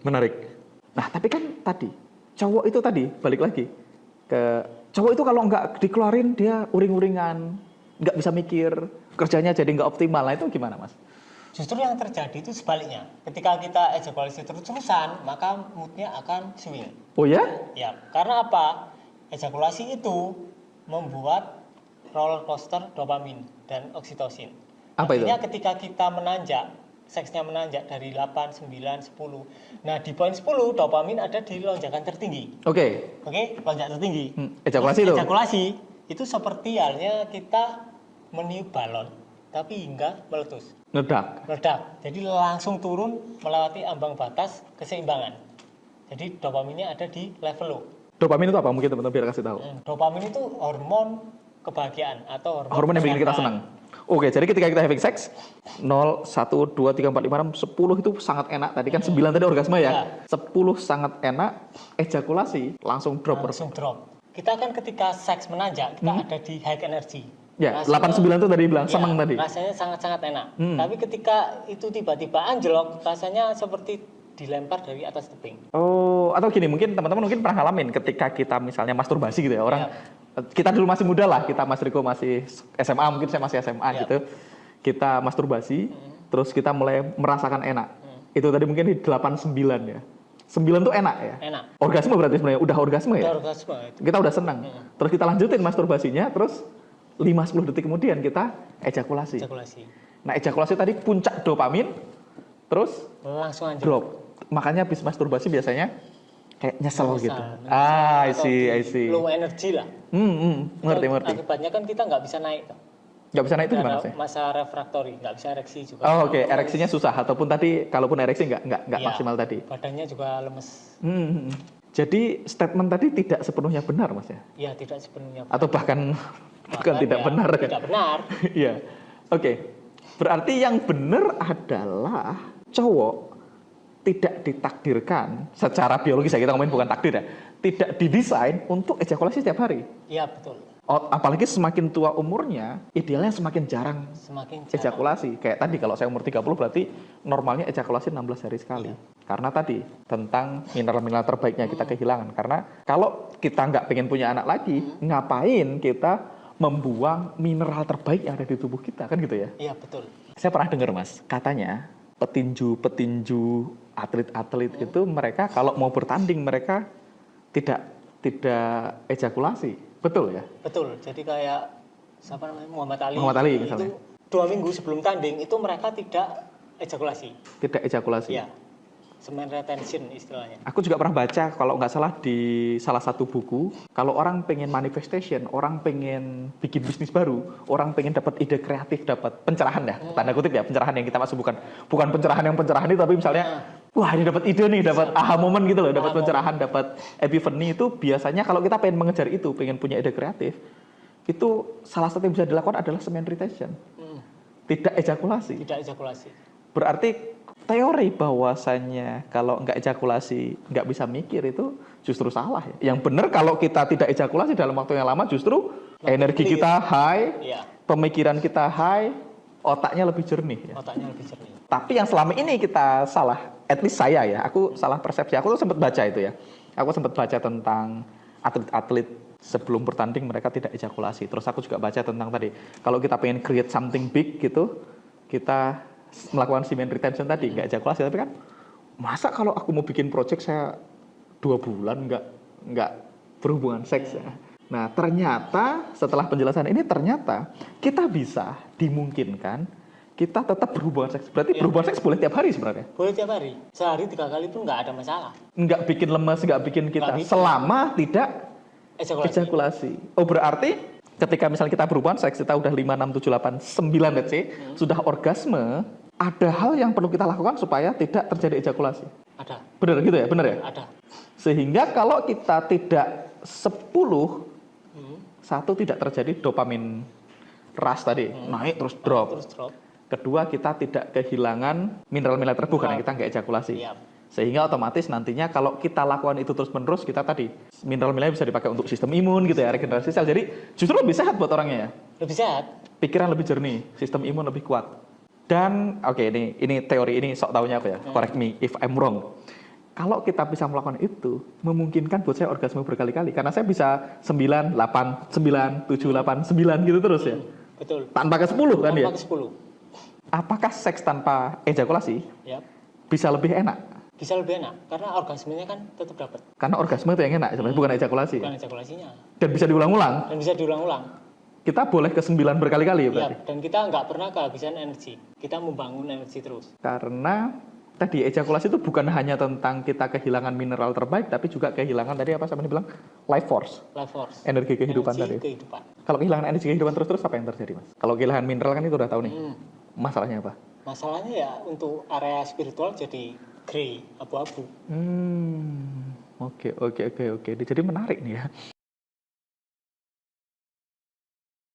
Menarik. Nah, tapi kan tadi cowok itu tadi balik lagi ke cowok itu kalau nggak dikeluarin dia uring-uringan, nggak bisa mikir, kerjanya jadi nggak optimal. Nah, itu gimana, Mas? Justru yang terjadi itu sebaliknya. Ketika kita ejakulasi terus-terusan, maka moodnya akan swing. Oh ya? Ya, karena apa? Ejakulasi itu membuat roller coaster dopamin dan oksitosin. Apa itu? Artinya ketika kita menanjak, seksnya menanjak dari 8, 9, 10. Nah, di poin 10 dopamin ada di lonjakan tertinggi. Oke. Oke, lonjakan tertinggi. Ejakulasi Terus itu? Ejakulasi itu seperti halnya kita meniup balon, tapi hingga meletus. Meledak. Jadi langsung turun melewati ambang batas keseimbangan. Jadi dopaminnya ada di level low. Dopamin itu apa? Mungkin teman-teman biar kasih tahu. Dopamin itu hormon kebahagiaan atau Hormon yang bikin kita senang. Oke, jadi ketika kita having sex 0, 1, 2, 3, 4, 5, 6, 10 itu sangat enak. Tadi kan 9 tadi orgasme ya. 10 sangat enak, ejakulasi langsung drop. Kita kan ketika seks menanjak, kita ada di high energy. Ya, 8-9 itu tadi bilang senang tadi. Rasanya sangat-sangat enak. Tapi ketika itu tiba-tiba anjlok, rasanya seperti dilempar dari atas tebing. Oh, atau gini, mungkin teman-teman mungkin pernah ngalamin ketika kita misalnya masturbasi gitu ya. Orang kita dulu masih muda lah, kita Mas Riko masih SMA, mungkin saya masih SMA gitu. Kita masturbasi, terus kita mulai merasakan enak. Itu tadi mungkin di 8-9 ya. 9 tuh enak ya? Enak. Orgasme berarti sebenarnya, udah orgasme ya? Udah orgasme. Kita udah senang. Terus kita lanjutin masturbasinya, terus 5-10 detik kemudian kita ejakulasi. Nah, ejakulasi tadi puncak dopamin, terus langsung anjlok. Drop. Makanya habis masturbasi biasanya kayak nyesel gitu. I see. Low energy lah. Ngerti. Akibatnya kan kita nggak bisa naik. Nggak bisa naik itu gimana sih? Masa refraktori, nggak bisa ereksi juga. Oh, oke. Ereksinya susah. Ataupun tadi, kalaupun ereksi nggak maksimal tadi. Badannya juga lemes. Jadi statement tadi tidak sepenuhnya benar, Mas ya? Iya, tidak sepenuhnya benar. Atau bahkan tidak benar. Tidak benar. Iya. Oke. Berarti yang benar adalah cowok tidak ditakdirkan secara biologis ya, kita ngomongin bukan takdir ya, tidak didesain untuk ejakulasi setiap hari. Iya, betul. Apalagi semakin tua umurnya, idealnya semakin jarang ejakulasi. Kayak tadi kalau saya umur 30 berarti normalnya ejakulasi 16 hari sekali. Karena tadi tentang mineral-mineral terbaiknya kita kehilangan. Karena kalau kita nggak pengen punya anak lagi, ngapain kita membuang mineral terbaik yang ada di tubuh kita, kan gitu ya? Iya, betul. Saya pernah dengar, Mas, katanya petinju, atlet-atlet itu mereka kalau mau bertanding mereka tidak ejakulasi, betul ya? Betul. Jadi kayak siapa namanya Muhammad Ali misalnya. Itu 2 minggu sebelum tanding itu mereka tidak ejakulasi. Tidak ejakulasi. Iya. Semen retention istilahnya. Aku juga pernah baca kalau nggak salah di salah satu buku, kalau orang pengen manifestation, orang pengen bikin bisnis baru, orang pengen dapat ide kreatif, dapat pencerahan ya, tanda kutip ya, pencerahan yang kita maksud bukan pencerahan itu, tapi misalnya, wah ini dapat ide nih, dapat aha moment gitu loh, dapat pencerahan, dapat epiphany itu biasanya kalau kita pengen mengejar itu, pengen punya ide kreatif, itu salah satu yang bisa dilakukan adalah semen retention, tidak ejakulasi. Tidak ejakulasi. Berarti teori bahwasannya kalau nggak ejakulasi nggak bisa mikir itu justru salah ya. Yang benar kalau kita tidak ejakulasi dalam waktu yang lama justru energi kita high, pemikiran kita high, otaknya lebih jernih ya. Tapi yang selama ini kita salah, at least saya ya, aku salah persepsi. Aku tuh sempat baca itu ya. Aku sempat baca tentang atlet-atlet sebelum bertanding mereka tidak ejakulasi. Terus aku juga baca tentang tadi, kalau kita pengen create something big gitu, kita melakukan semen retention tadi, nggak ejakulasi. Tapi kan masa kalau aku mau bikin project saya 2 bulan nggak berhubungan seks ya. Nah ternyata setelah penjelasan ini ternyata kita bisa dimungkinkan kita tetap berhubungan seks. Berarti berhubungan seks boleh tiap hari sebenarnya? Boleh tiap hari. Sehari 3 kali pun nggak ada masalah. Nggak bikin lemes, nggak bikin kita selama tidak ejakulasi. Oh berarti ketika misalnya kita berhubungan seks, kita udah 5, 6, 7, 8, 9 let's say, sudah orgasme, ada hal yang perlu kita lakukan supaya tidak terjadi ejakulasi. Ada. Benar gitu ya? Benar ya? Ada. Sehingga kalau kita tidak 10, satu tidak terjadi dopamin rush tadi, naik terus drop. Kedua, kita tidak kehilangan mineral-mineral terbuh karena kita nggak ejakulasi. Sehingga otomatis nantinya kalau kita lakukan itu terus-menerus, kita tadi mineral-mineral bisa dipakai untuk sistem imun gitu ya, regenerasi sel. Jadi justru lebih sehat buat orangnya ya. Lebih sehat. Pikiran lebih jernih, sistem imun lebih kuat. Dan oke, ini teori ini sok taunya apa ya? Correct me if I'm wrong. Kalau kita bisa melakukan itu, memungkinkan buat saya orgasme berkali-kali. Karena saya bisa 9, 8, 9, 7, 8, 9 gitu terus ya. Betul. Tanpa ke 10 kan ya? Tanpa ke 10. Apakah seks tanpa ejakulasi Ya. bisa lebih enak? Bisa lebih enak karena orgasmenya kan tetap dapat. Karena orgasme itu yang enak sebenarnya, bukan ejakulasi. Bukan ejakulasinya. Dan bisa diulang-ulang. Dan bisa diulang-ulang. Kita boleh ke 9 berkali-kali ya berarti? Ya, dan kita nggak pernah kehabisan energi. Kita membangun energi terus. Karena tadi ejakulasi itu bukan hanya tentang kita kehilangan mineral terbaik, tapi juga kehilangan tadi apa sama dibilang life force. Life force. Energi kehidupan energi tadi. kehidupan. Kalau kehilangan energi kehidupan terus apa yang terjadi, Mas? Kalau kehilangan mineral kan itu udah tahu nih. Masalahnya apa? Masalahnya ya untuk area spiritual jadi grey, abu-abu. Oke. Jadi menarik nih ya.